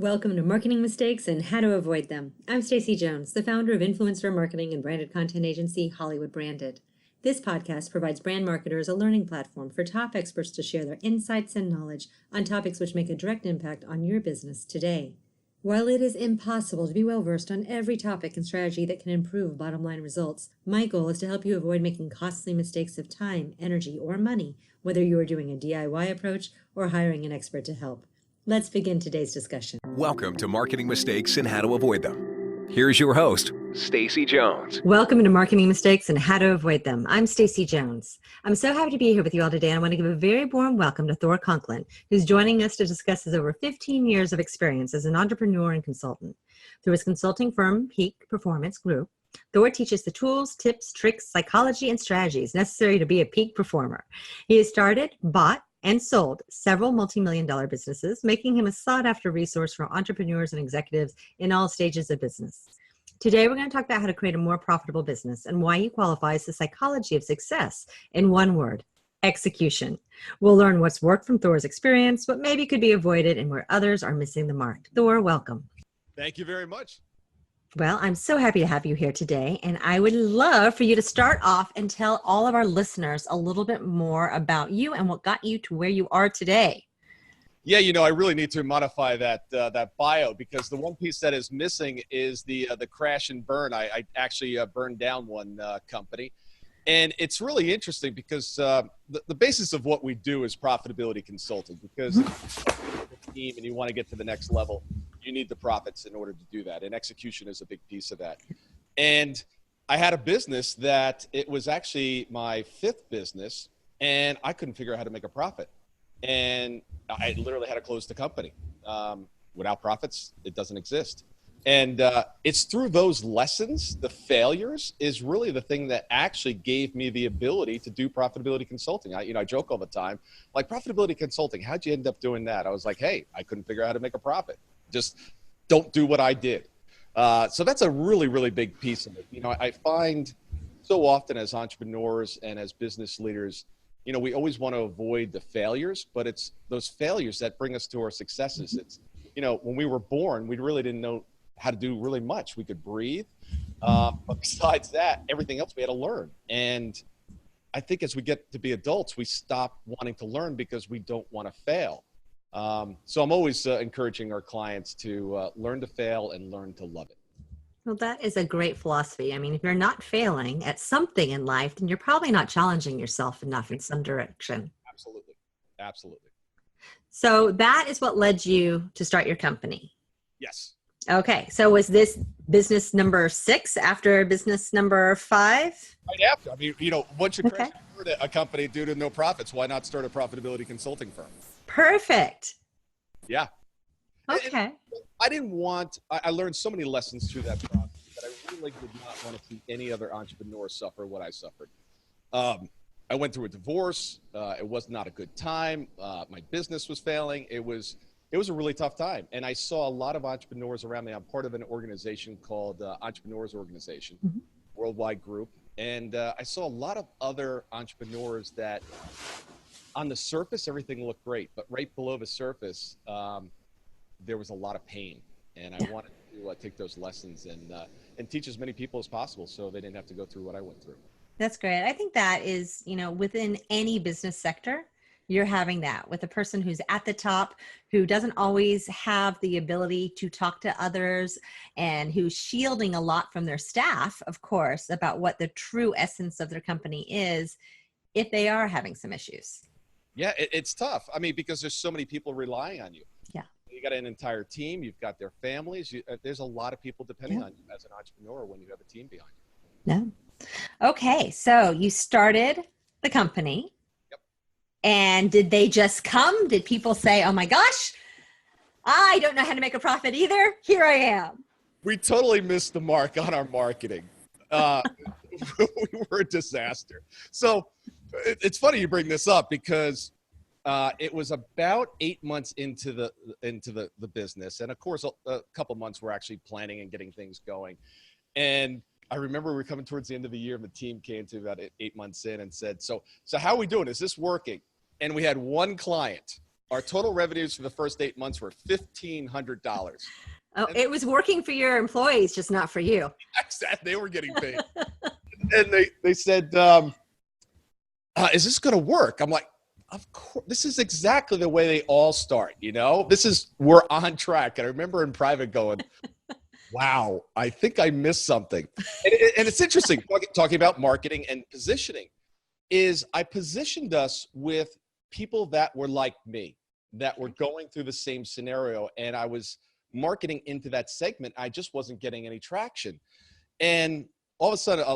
Welcome to Marketing Mistakes and How to Avoid Them. I'm Stacy Jones, the founder of influencer marketing and branded content agency Hollywood Branded. This podcast provides brand marketers a learning platform for top experts to share their insights and knowledge on topics which make a direct impact on your business today. While it is impossible to be well-versed on every topic and strategy that can improve bottom-line results, my goal is to help you avoid making costly mistakes of time, energy, or money, whether you are doing a DIY approach or hiring an expert to help. Let's begin today's discussion. Welcome to Marketing Mistakes and How to Avoid Them. Here's your host, Stacy Jones. Welcome to Marketing Mistakes and How to Avoid Them. I'm Stacy Jones. I'm so happy to be here with you all today, and I want to give a very warm welcome to Thor Conklin, who's joining us to discuss his over 15 years of experience as an entrepreneur and consultant. Through his consulting firm, Peak Performance Group, Thor teaches the tools, tips, tricks, psychology, and strategies necessary to be a peak performer. He has started, bought, and sold several multi-million-dollar businesses, making him a sought-after resource for entrepreneurs and executives in all stages of business. Today, we're going to talk about how to create a more profitable business and why he qualifies the psychology of success in one word: execution. We'll learn what's worked from Thor's experience, what maybe could be avoided, and where others are missing the mark. Thor, welcome. Thank you very much. Well, I'm so happy to have you here today, and I would love for you to start off and tell all of our listeners a little bit more about you and what got you to where you are today. Yeah, I really need to modify that bio, because the one piece that is missing is the crash and burn. I actually burned down one company, and it's really interesting because the basis of what we do is profitability consulting. Because if you're a team and you want to get to the next level, you need the profits in order to do that, and execution is a big piece of that. And I had a business that it was actually my fifth business, and I couldn't figure out how to make a profit. And I literally had to close the company. Without profits, it doesn't exist. And it's through those lessons, the failures is really the thing that actually gave me the ability to do profitability consulting. I joke all the time, like, profitability consulting, how'd you end up doing that? I was like, hey, I couldn't figure out how to make a profit. Just don't do what I did. So that's a really, really big piece of it. I find so often as entrepreneurs and as business leaders, we always want to avoid the failures, but it's those failures that bring us to our successes. It's, when we were born, we really didn't know how to do really much. We could breathe. But besides that, everything else we had to learn. And I think as we get to be adults, we stop wanting to learn because we don't want to fail. So I'm always encouraging our clients to learn to fail and learn to love it. Well, that is a great philosophy. I mean, if you're not failing at something in life, then you're probably not challenging yourself enough in some direction. Absolutely. Absolutely. So that is what led you to start your company. Yes. Okay. So was this business number 6 after business number 5? Right after. I mean, once you crash a company due to no profits, why not start a profitability consulting firm? Perfect. Yeah. Okay. I learned so many lessons through that process that I really did not want to see any other entrepreneur suffer what I suffered. I went through a divorce. It was not a good time. My business was failing. It was a really tough time. And I saw a lot of entrepreneurs around me. I'm part of an organization called Entrepreneurs Organization, worldwide group. And I saw a lot of other entrepreneurs that on the surface, everything looked great, but right below the surface, there was a lot of pain. And I wanted to take those lessons and teach as many people as possible so they didn't have to go through what I went through. That's great. I think that is, within any business sector, you're having that with a person who's at the top, who doesn't always have the ability to talk to others, and who's shielding a lot from their staff, of course, about what the true essence of their company is if they are having some issues. Yeah, it's tough. I mean, because there's so many people relying on you. Yeah. You got an entire team. You've got their families. There's a lot of people depending on you as an entrepreneur when you have a team behind you. Yeah. Okay. So you started the company. Yep. And did they just come? Did people say, oh my gosh, I don't know how to make a profit either. Here I am. We totally missed the mark on our marketing. We were a disaster. So it's funny you bring this up because it was about 8 months into the business. And of course, a couple months we're actually planning and getting things going. And I remember we were coming towards the end of the year and the team came to about 8 months in and said, so how are we doing? Is this working? And we had one client Our total revenues for the first 8 months were $1,500. Oh, it was working for your employees, just not for you. They were getting paid. And they said, is this going to work? I'm like, of course, this is exactly the way they all start. We're on track. And I remember in private going, wow, I think I missed something. And it's interesting talking about marketing and positioning is I positioned us with people that were like me, that were going through the same scenario. And I was marketing into that segment. I just wasn't getting any traction. And all of a sudden,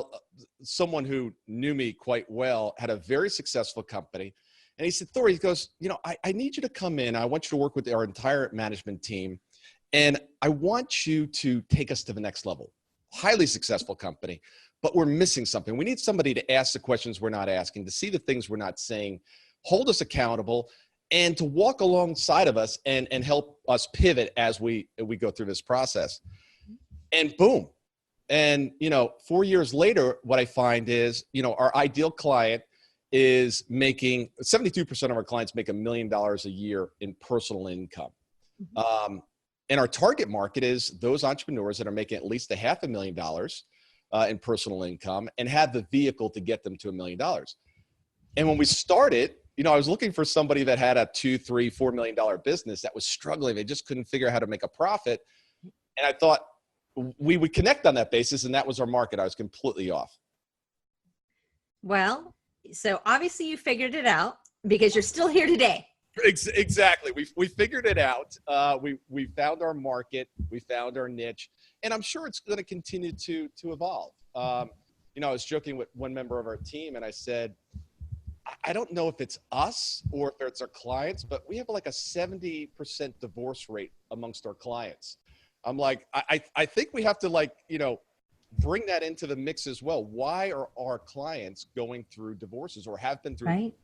someone who knew me quite well had a very successful company. And he said, Thor, he goes, I need you to come in. I want you to work with our entire management team. And I want you to take us to the next level. Highly successful company, but we're missing something. We need somebody to ask the questions we're not asking, to see the things we're not saying, hold us accountable, and to walk alongside of us and help us pivot as we go through this process. And boom. And, 4 years later, what I find is, our ideal client is making 72% of our clients make $1 million a year in personal income. And our target market is those entrepreneurs that are making at least $500,000 in personal income and have the vehicle to get them to $1 million. And when we started, I was looking for somebody that had a $2, $3, $4 million business that was struggling. They just couldn't figure out how to make a profit. And I thought we would connect on that basis. And that was our market. I was completely off. Well, so obviously you figured it out because you're still here today. Exactly. We figured it out. We found our market. We found our niche. And I'm sure it's going to continue to evolve. I was joking with one member of our team and I said, I don't know if it's us or if it's our clients, but we have like a 70% divorce rate amongst our clients. I'm like, I think we have to bring that into the mix as well. Why are our clients going through divorces or have been through? Right.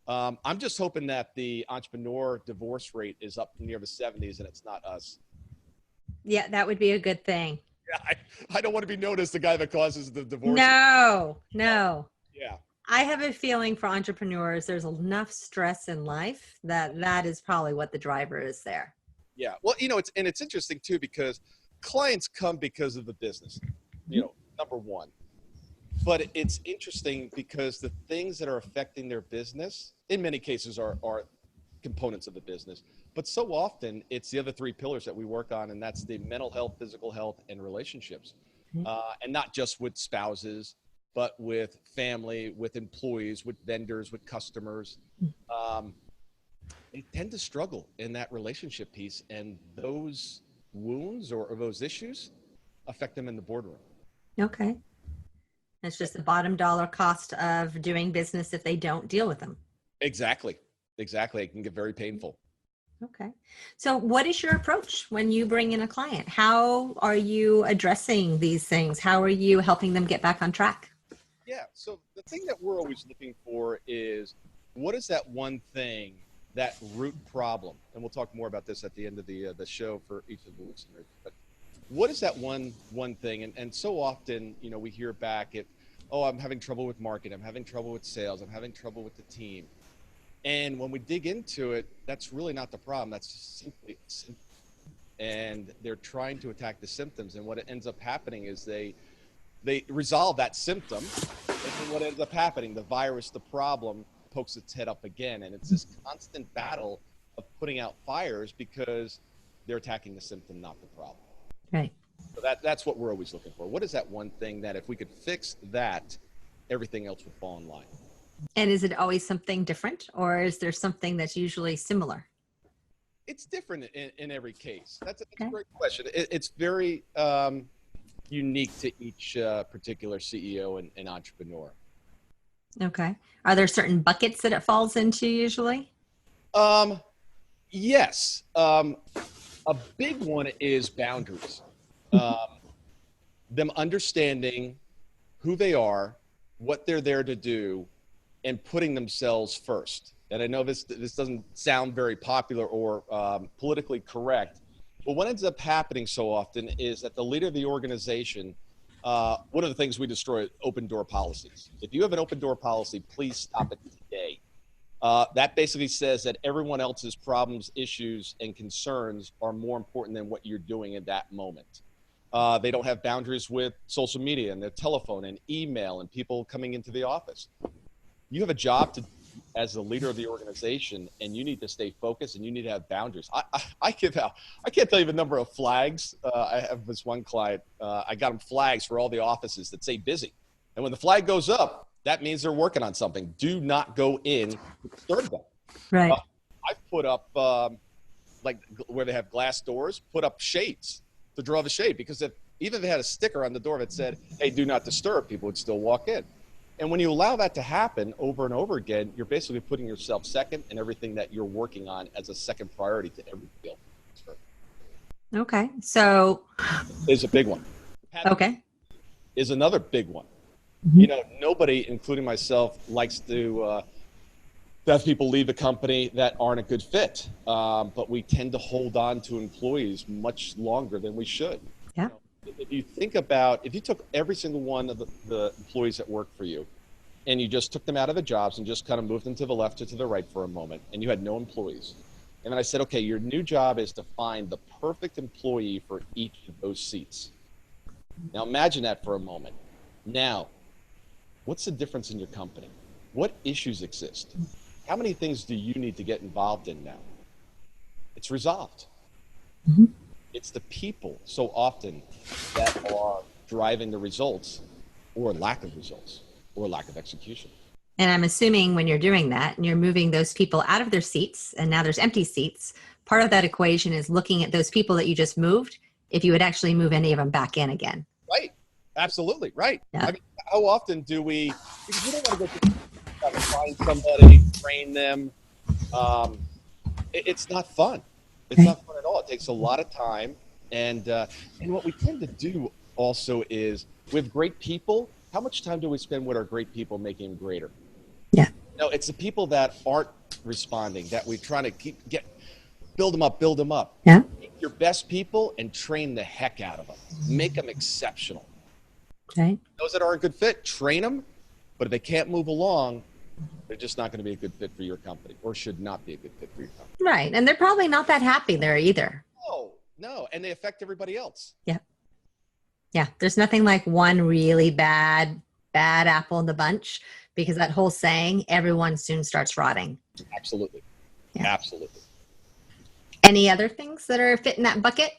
I'm just hoping that the entrepreneur divorce rate is up near the 70s and it's not us. Yeah, that would be a good thing. Yeah, I don't want to be known as the guy that causes the divorce. No. Yeah. I have a feeling for entrepreneurs, there's enough stress in life that is probably what the driver is there. Yeah. Well, it's interesting too, because clients come because of the business, number one. But it's interesting because the things that are affecting their business, in many cases, are components of the business. But so often, it's the other three pillars that we work on, and that's the mental health, physical health, and relationships. And not just with spouses, but with family, with employees, with vendors, with customers. They tend to struggle in that relationship piece, and those wounds or those issues affect them in the boardroom. Okay. It's just the bottom dollar cost of doing business if they don't deal with them. Exactly. It can get very painful. Okay. So what is your approach when you bring in a client? How are you addressing these things? How are you helping them get back on track? Yeah. So the thing that we're always looking for is what is that one thing, that root problem? And we'll talk more about this at the end of the show for each of the listeners. But what is that one thing? And so often, we hear back I'm having trouble with marketing. I'm having trouble with sales. I'm having trouble with the team. And when we dig into it, that's really not the problem. That's simply a symptom. And they're trying to attack the symptoms. And what ends up happening is they resolve that symptom. And then what ends up happening, the virus, the problem, pokes its head up again. And it's this constant battle of putting out fires because they're attacking the symptom, not the problem. Right. So that's what we're always looking for. What is that one thing that if we could fix that, everything else would fall in line? And is it always something different, or is there something that's usually similar? It's different in every case. That's a great question. It's very unique to each particular CEO and entrepreneur. Okay. Are there certain buckets that it falls into usually? Yes. A big one is boundaries. Them understanding who they are, what they're there to do, and putting themselves first. And I know this doesn't sound very popular or politically correct, but what ends up happening so often is that the leader of the organization, one of the things we destroy is open door policies. If you have an open door policy, please stop it today. That basically says that everyone else's problems, issues, and concerns are more important than what you're doing in that moment. They don't have boundaries with social media and their telephone and email and people coming into the office. You have a job to as the leader of the organization, and you need to stay focused and you need to have boundaries. I give out, I can't tell you the number of flags. I have this one client, I got him flags for all the offices that say busy. And when the flag goes up, that means they're working on something. Do not go in to disturb them. Right. I've put up, like where they have glass doors, put up shades to draw the shade, because even if they had a sticker on the door that said, hey, do not disturb, people would still walk in. And when you allow that to happen over and over again, you're basically putting yourself second and everything that you're working on as a second priority to every field. Okay. So is a big one. Okay. Is another big one. Mm-hmm. You know, nobody, including myself, likes to have people leave the company that aren't a good fit. But we tend to hold on to employees much longer than we should. Yeah. You know, if you think about, if you took every single one of the employees that work for you and you just took them out of the jobs and just kind of moved them to the left or to the right for a moment, and you had no employees. And then I said, okay, your new job is to find the perfect employee for each of those seats. Now imagine that for a moment. Now, what's the difference in your company? What issues exist? How many things do you need to get involved in now? It's resolved. Mm-hmm. It's the people so often that are driving the results or lack of results or lack of execution. And I'm assuming when you're doing that and you're moving those people out of their seats and now there's empty seats, part of that equation is looking at those people that you just moved, if you would actually move any of them back in again. Right. Absolutely. Right. Yeah. I mean, how often do we, because you don't want to go to find somebody, train them. It's not fun. It's not fun at all. It takes a lot of time. And what we tend to do also is with great people, how much time do we spend with our great people making them greater? Yeah. No, it's the people that aren't responding that we try to build them up. Yeah. Take your best people and train the heck out of them. Make them exceptional. Okay. Those that are a good fit, train them. But if they can't move along, they're just not going to be a good fit for your company, or should not be a good fit for your company. Right. And they're probably not that happy there either. No. And they affect everybody else. Yeah. Yeah. There's nothing like one really bad apple in the bunch, because that whole saying, everyone soon starts rotting. Absolutely. Yeah. Absolutely. Any other things that are fit in that bucket?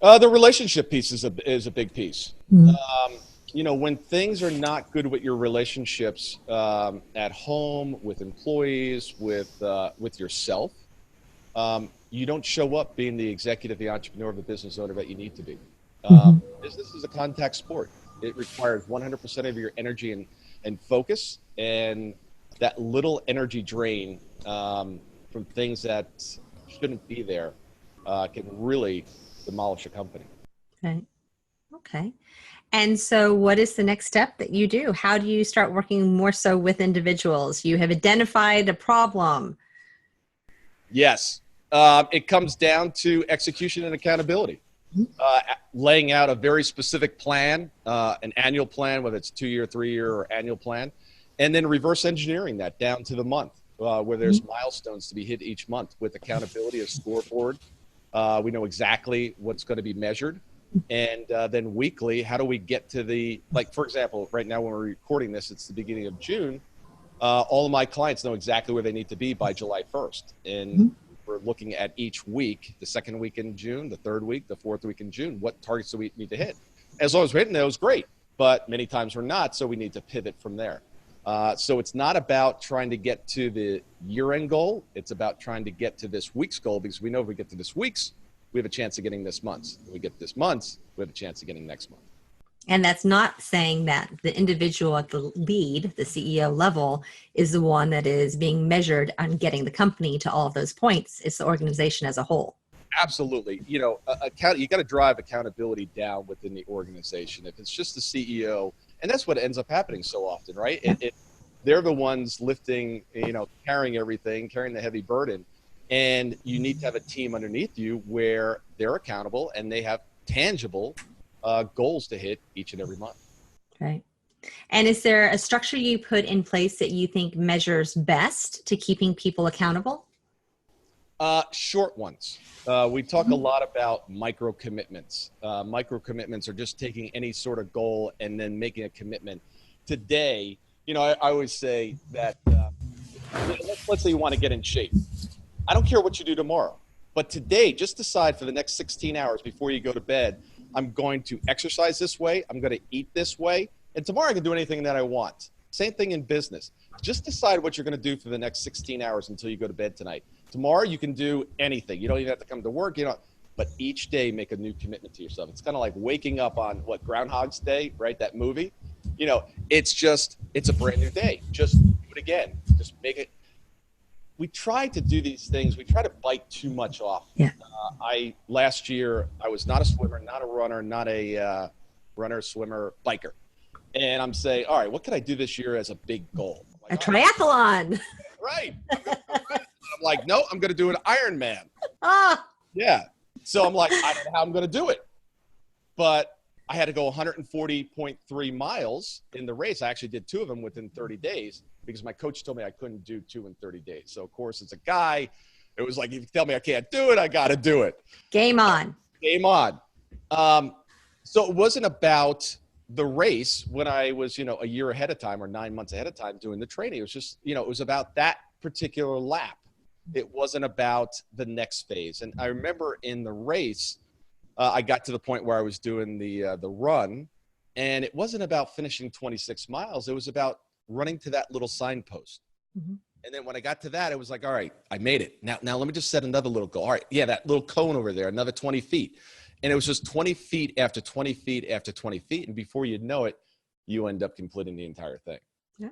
The relationship piece is a big piece. Mm-hmm. You know, when things are not good with your relationships at home, with employees, with yourself, you don't show up being the executive, the entrepreneur, the business owner that you need to be. Business is a contact sport. It requires 100% of your energy and focus, and that little energy drain from things that shouldn't be there can really demolish a company. Okay. And so what is the next step that you do? How do you start working more so with individuals? You have identified a problem. Yes. It comes down to execution and accountability. Laying out a very specific plan, an annual plan, whether it's 2-year, 3-year, or annual plan, and then reverse engineering that down to the month, where there's milestones to be hit each month with accountability, a scoreboard. We know exactly what's going to be measured. And then weekly, how do we get to like, for example, right now when we're recording this, it's the beginning of June. All of my clients know exactly where they need to be by July 1st. And we're looking at each week, the second week in June, the third week, the fourth week in June, what targets do we need to hit? As long as we're hitting those, great. But many times we're not, so we need to pivot from there. So it's not about trying to get to the year-end goal. It's about trying to get to this week's goal, because we know if we get to this week's, we have a chance of getting this month's. If we get this month's, we have a chance of getting next month. And that's not saying that the individual at the lead, the CEO level, is the one that is being measured on getting the company to all of those points. It's the organization as a whole. Absolutely. You know, you got to drive accountability down within the organization. If it's just the CEO, and that's what ends up happening so often, right? Yeah. They're the ones lifting, carrying everything, carrying the heavy burden. And you need to have a team underneath you where they're accountable and they have tangible goals to hit each and every month. Right. And is there a structure you put in place that you think measures best to keeping people accountable? Short ones. We talk a lot about micro commitments. Micro commitments are just taking any sort of goal and then making a commitment. Today, I always say that, let's say you want to get in shape. I don't care what you do tomorrow, but today, just decide for the next 16 hours before you go to bed, I'm going to exercise this way. I'm going to eat this way. And tomorrow I can do anything that I want. Same thing in business. Just decide what you're going to do for the next 16 hours until you go to bed tonight. Tomorrow you can do anything. You don't even have to come to work, but each day make a new commitment to yourself. It's kind of like waking up on Groundhog's Day, right? That movie. It's a brand new day. Just do it again. Just make it. We try to do these things. We try to bite too much off. Yeah. Last year, I was not a swimmer, not a runner, not a runner, swimmer, biker. And I'm saying, all right, what can I do this year as a big goal? A triathlon. Right. I'm like, no, I'm going to do an Ironman. Ah. Yeah. So I'm like, I don't know how I'm going to do it. But I had to go 140.3 miles in the race. I actually did 2 of them within 30 days because my coach told me I couldn't do 2 in 30 days. So, of course, as a guy, it was like, if you tell me I can't do it, I got to do it. Game on. Game on. So it wasn't about the race when I was, a year ahead of time or 9 months ahead of time doing the training. It was just, it was about that particular lap. It wasn't about the next phase. And I remember in the race, I got to the point where I was doing the run, and it wasn't about finishing 26 miles. It was about running to that little signpost. Mm-hmm. And then when I got to that, it was like, all right, I made it. Now let me just set another little goal. All right, yeah, that little cone over there, another 20 feet. And it was just 20 feet after 20 feet after 20 feet. And before you know it, you end up completing the entire thing. Yeah.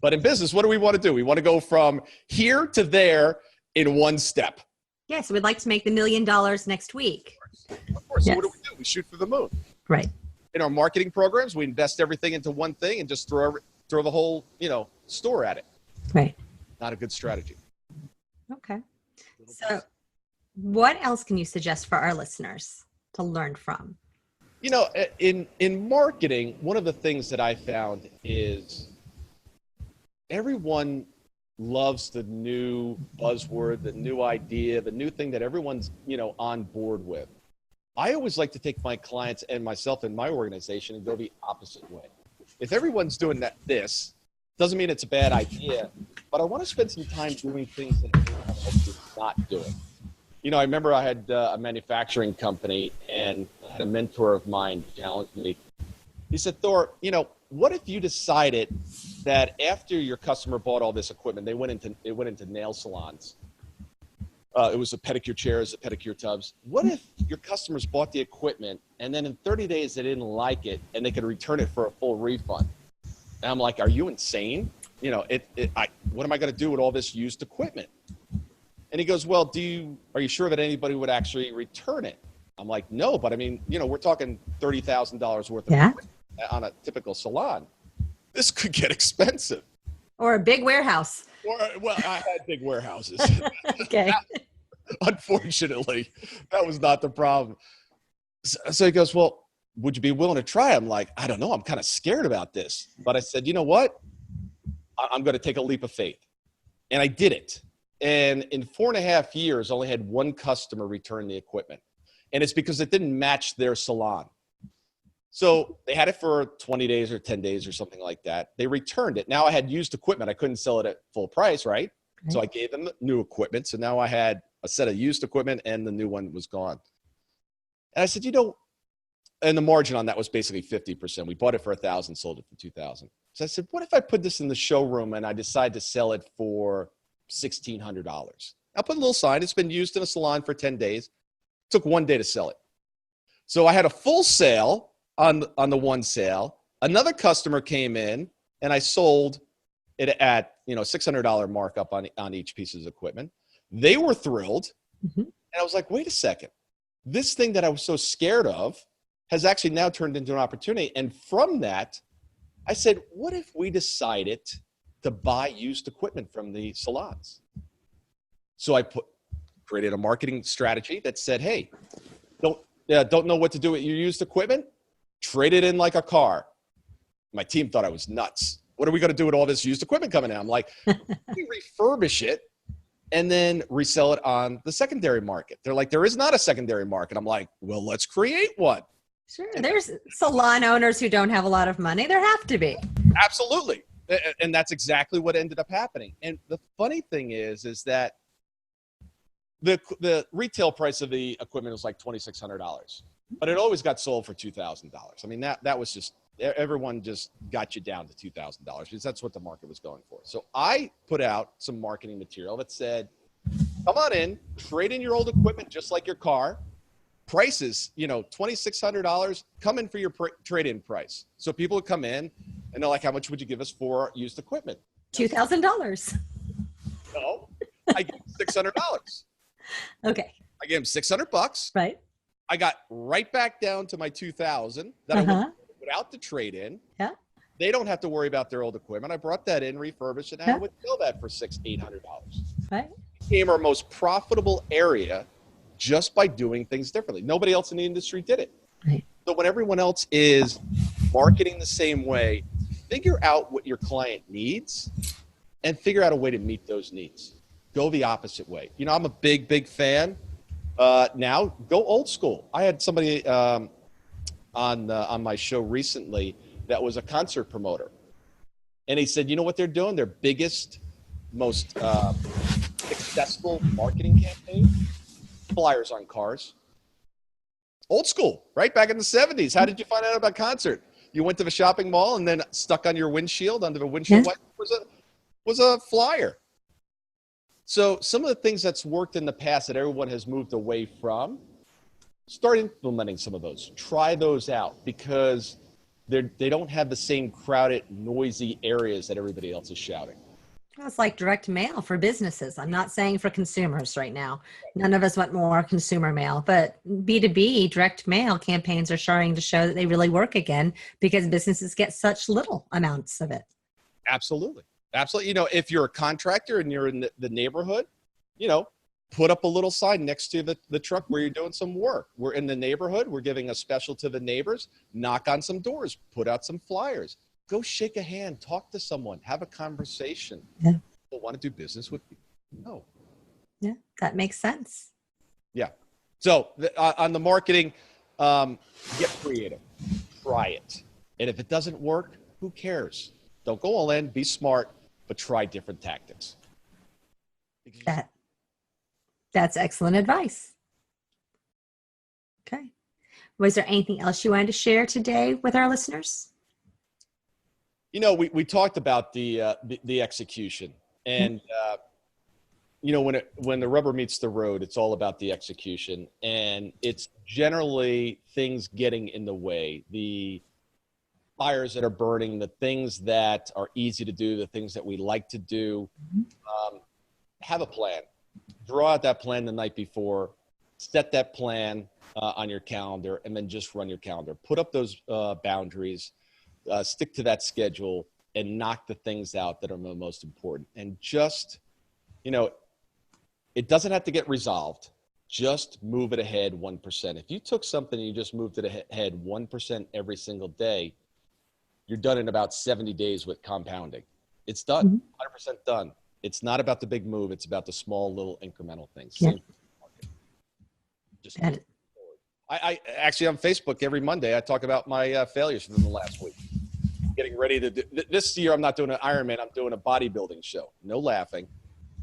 But in business, what do we want to do? We want to go from here to there in one step. Yeah, so we'd like to make the $1 million next week. Of course. Yes. So what do? We shoot for the moon. Right. In our marketing programs, we invest everything into one thing and just throw the whole, store at it. Right. Not a good strategy. Okay. So what else can you suggest for our listeners to learn from? In marketing, one of the things that I found is everyone loves the new buzzword, the new idea, the new thing that everyone's, on board with. I always like to take my clients and myself and my organization and go the opposite way. If everyone's doing this doesn't mean it's a bad idea, but I want to spend some time doing things that everyone else is not doing. I remember I had a manufacturing company, and I had a mentor of mine challenge me. He said, Thor, what if you decided that after your customer bought all this equipment, they went into nail salons. It was a pedicure chairs, a pedicure tubs. What if your customers bought the equipment and then in 30 days they didn't like it and they could return it for a full refund? And I'm like, are you insane? What am I going to do with all this used equipment? And he goes, well, are you sure that anybody would actually return it? I'm like, no, but I mean, we're talking $30,000 worth of equipment on a typical salon. This could get expensive. Or a big warehouse. Well, I had big warehouses. Okay. Unfortunately, that was not the problem. So he goes, well, would you be willing to try? I'm like, I don't know. I'm kind of scared about this. But I said, you know what? I'm going to take a leap of faith. And I did it. And in 4.5 years, I only had one customer return the equipment. And it's because it didn't match their salon. So they had it for 20 days or 10 days or something like that. They returned it. Now I had used equipment. I couldn't sell it at full price, right? So I gave them the new equipment. So now I had a set of used equipment and the new one was gone. And I said, and the margin on that was basically 50%. We bought it for $1,000, sold it for $2,000. So I said, what if I put this in the showroom and I decide to sell it for $1,600? I'll put a little sign. It's been used in a salon for 10 days. It took 1 day to sell it. So I had a full sale on the one sale. Another customer came in and I sold it at, $600 markup on each piece of equipment. They were thrilled. Mm-hmm. And I was like, wait a second. This thing that I was so scared of has actually now turned into an opportunity. And from that, I said, what if we decided to buy used equipment from the salons? So I created a marketing strategy that said, hey, don't know what to do with your used equipment? Trade it in like a car. My team thought I was nuts. What are we going to do with all this used equipment coming in? I'm like, we refurbish it and then resell it on the secondary market. They're like, there is not a secondary market. I'm like, well, let's create one. Sure. There's salon owners who don't have a lot of money. There have to be. Absolutely. And that's exactly what ended up happening. And the funny thing is that the retail price of the equipment was like $2,600, but it always got sold for $2,000. I mean, that was just, everyone just got you down to $2,000 because that's what the market was going for. So I put out some marketing material that said, come on in, trade in your old equipment just like your car. Prices, $2,600, come in for your trade-in price. So people would come in and they're like, how much would you give us for used equipment? $2,000. No, I give them $600. Okay. I gave them $600. Right. I got right back down to my 2,000 that I would without the trade-in. Yeah. They don't have to worry about their old equipment. I brought that in, refurbished it, and I would sell that for $800. Right. It became our most profitable area just by doing things differently. Nobody else in the industry did it. Right. So when everyone else is marketing the same way, figure out what your client needs and figure out a way to meet those needs. Go the opposite way. I'm a big fan. Now go old school. I had somebody on my show recently that was a concert promoter. And he said, you know what they're doing? Their biggest, most successful marketing campaign? Flyers on cars. Old school, right? Back in the 70s. How did you find out about concert? You went to the shopping mall and then stuck on your windshield, under the windshield wiper was a flyer. So some of the things that's worked in the past that everyone has moved away from, start implementing some of those. Try those out because they don't have the same crowded, noisy areas that everybody else is shouting. It's like direct mail for businesses. I'm not saying for consumers right now. None of us want more consumer mail, but B2B direct mail campaigns are starting to show that they really work again because businesses get such little amounts of it. Absolutely. If you're a contractor and you're in the neighborhood, put up a little sign next to the truck where you're doing some work. We're in the neighborhood. We're giving a special to the neighbors. Knock on some doors. Put out some flyers. Go shake a hand, talk to someone, have a conversation. Yeah. People want to do business with you. No. Yeah, that makes sense. Yeah. So on the marketing, get creative. Try it. And if it doesn't work, who cares? Don't go all in, be smart, but try different tactics. That's excellent advice. Okay. Was there anything else you wanted to share today with our listeners? We talked about the execution, and when the rubber meets the road, it's all about the execution, and it's generally things getting in the way, the fires that are burning, the things that are easy to do, the things that we like to do. Have a plan. Draw out that plan the night before. Set that plan on your calendar, and then just run your calendar. Put up those boundaries. Stick to that schedule and knock the things out that are the most important. And just, it doesn't have to get resolved. Just move it ahead 1%. If you took something and you just moved it ahead 1% every single day, you're done in about 70 days with compounding. It's done, 100% done. It's not about the big move. It's about the small little incremental things. Yeah. Just I actually on Facebook every Monday, I talk about my failures from the last week. Getting ready to do this year. I'm not doing an Ironman. I'm doing a bodybuilding show. No laughing.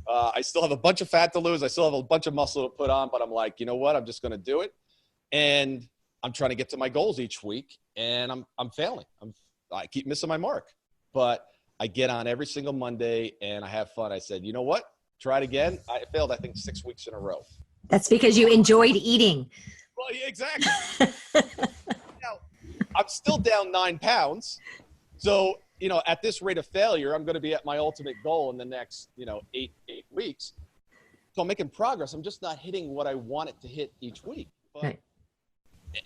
I still have a bunch of fat to lose. I still have a bunch of muscle to put on, but I'm like, you know what? I'm just going to do it. And I'm trying to get to my goals each week, and I'm failing. I keep missing my mark, but I get on every single Monday and I have fun. I said, you know what? Try it again. I failed, I think, 6 weeks in a row. That's because you enjoyed eating. Well, yeah, exactly. Now, I'm still down 9 pounds. So, at this rate of failure, I'm going to be at my ultimate goal in the next, 8 weeks. So I'm making progress. I'm just not hitting what I want it to hit each week. But, right.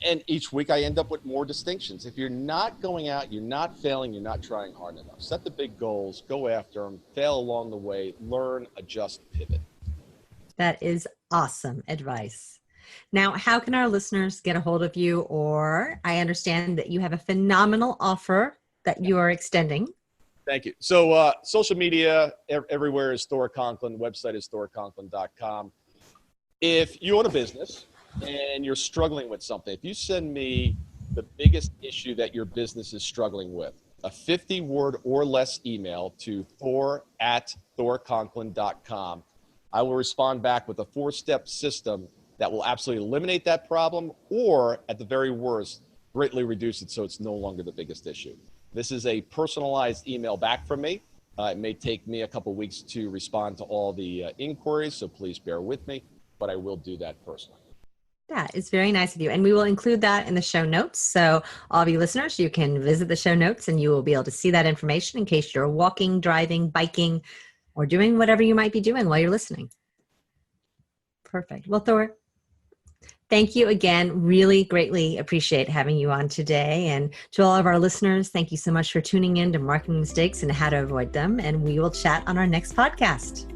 And each week I end up with more distinctions. If you're not going out, you're not failing, you're not trying hard enough. Set the big goals, go after them, fail along the way, learn, adjust, pivot. That is awesome advice. Now, how can our listeners get a hold of you? Or I understand that you have a phenomenal offer that you are extending. Thank you. So social media, everywhere is Thor Conklin. Website is thorconklin.com. If you own a business and you're struggling with something, if you send me the biggest issue that your business is struggling with, a 50-word or less email to thor@thorconklin.com, I will respond back with a 4-step system that will absolutely eliminate that problem, or at the very worst, greatly reduce it so it's no longer the biggest issue. This is a personalized email back from me. It may take me a couple weeks to respond to all the inquiries, so please bear with me, but I will do that personally. That is very nice of you. And we will include that in the show notes. So all of you listeners, you can visit the show notes and you will be able to see that information in case you're walking, driving, biking, or doing whatever you might be doing while you're listening. Perfect. Well, Thor, thank you again. Really greatly appreciate having you on today. And to all of our listeners, thank you so much for tuning in to Marketing Mistakes and How to Avoid Them. And we will chat on our next podcast.